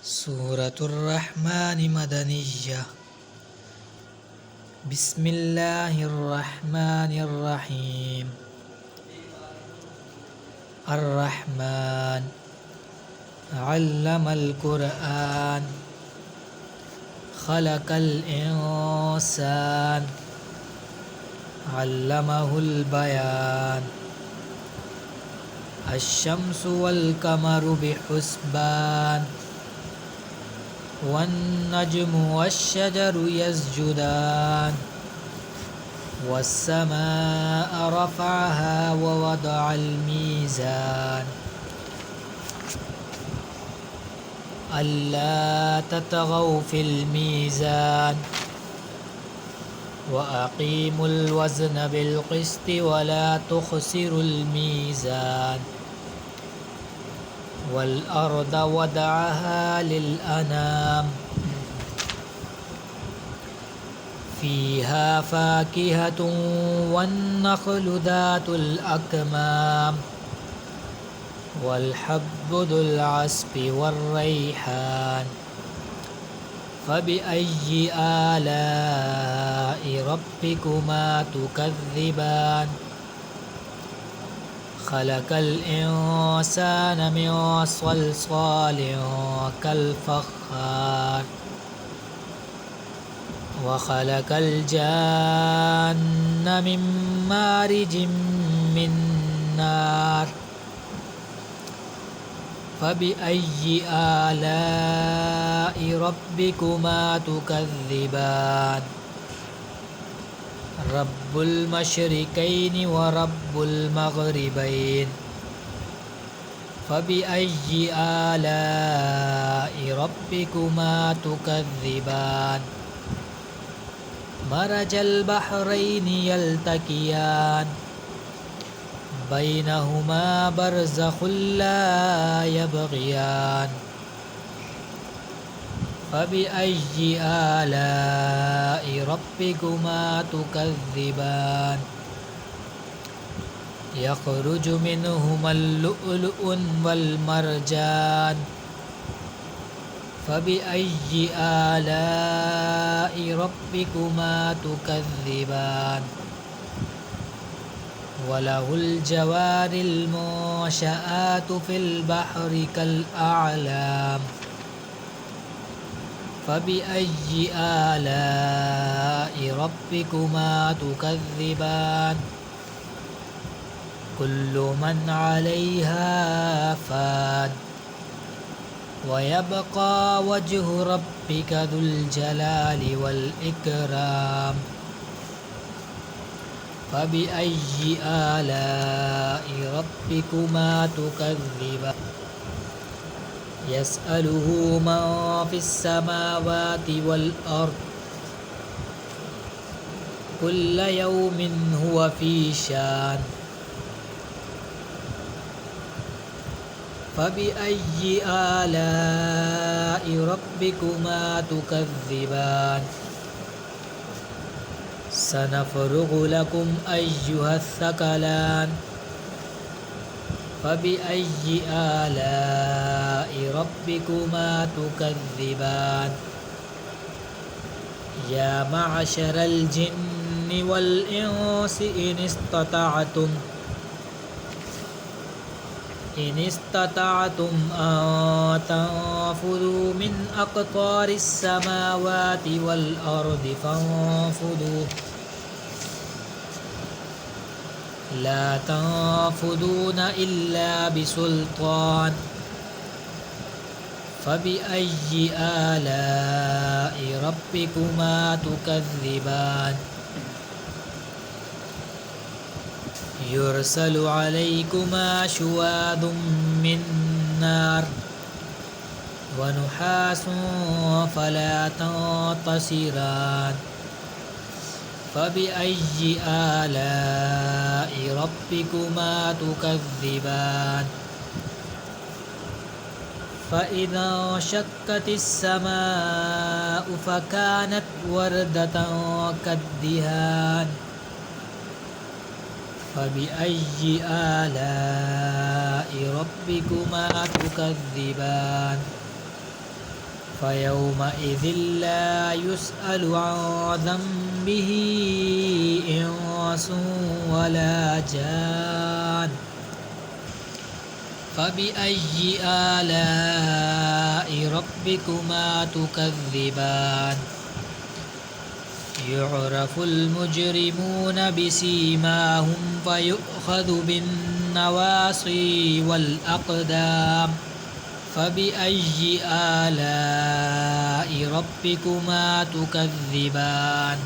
सूरतुर रहमान मदनिय्या। बिस्मिल्लाहिर रहमानिर रहीम। अर्रहमान अल्लमल कुरआन खलकल इंसान अल्लमहुल बयान। अश्शम्सु वल कमरु बिहुस्बान वन्नज्मु वश्शजरु यस्जुदान वस्समाअ रफ़अहा ववदअल मीज़ान अल्ला ततगौ फिल मीज़ान वअक़ीमुल वज़न बिल क़िस्ति वला तुख़सिरुल मीज़ान वल अर्द वदअहा लिल अनाम फ़ीहा फ़ाकिहतुन वन्नख़्लु ज़ातुल अकमाम वल हब्बु ज़ुल अस्फ़ि वर्रैहान फ़बिअय्यि आलाइ रब्बिकुमा तुकज़्ज़िबान। खलकल इंसान मिन सल्सालिन कल्फ़ख़्ख़ार व खलकल जान्न मिन मारिजिम मिन नार फ़बिअय्यि आलाइ रब्बिकुमा तुकज़्ज़िबान। रब्बुल मशरिक़ैनि व रब्बुल मग़रिबैन फ़बिअय्यि आलाइ रब्बिकुमा तुकज़्ज़िबान। मरजल बहरैनि यल्तक़ियान बैनहुमा बरज़ख़ुन ला यबग़ियान फ़बिअय्यि आलाइ रब्बिकुमा तुकज़्ज़िबान। यख़रुजु मिनहुमल लुअ्लुअु वल मरजान फ़बिअय्यि आलाइ रब्बिकुमा तुकज़्ज़िबान। वलहुल जवारिल मुंशआतु फ़िल बहरि कल अअलाम फ़बिअय्यि आलाइ रब्बिकुमा तुकज़्ज़िबान। कुल्लु मन अलैहा फ़ान वयबक़ा वज्हु रब्बिका ज़ुल जलालि वल इकराम फ़बिअय्यि आलाइ रब्बिकुमा तुकज़्ज़िबान। यसअलुहु मन फ़िस्समावाति वल अर्द कुल्ल यौमिन हुवा फ़ी शान फ़बिअय्यि आलाइ रब्बिकुमा तुकज़्ज़िबान। सनफ़्रुग़ु लकुम अय्युहस्सक़लान फ़बिअय्यि आलाइ रब्बिकुमा तुकज़्ज़िबान। या मअशरल जिन्नि वल इंसि इन इस्तताअतुम अन तंफुज़ू मिन अक़तारिस समावाति वल अर्दि फंफुज़ू ला तंफुज़ून इल्ला बिसुल्तान फ़बिअय्यि आलाइ रब्बिकुमा तुकज़्ज़िबान। युरसलु अलैकुमा शुवाज़ुम मिन नार व नुहासुन फला तंतसिरान फ़बिअय्यि आलाइ रब्बिकुमा तुकज़्ज़िबान। फ़इज़ा शक्कतिस समाअु फ़कानत वरदतन कद्दिहान फ़बिअय्यि आलाइ रब्बिकुमा तुकज़्ज़िबान। فيومئذ لا يسأل عن ذنبه إنس ولا جان فبأي آلاء ربكما تكذبان يعرف المجرمون بسيماهم فيؤخذ بالنواصي والأقدام فبأي آلاء ربكما تكذبان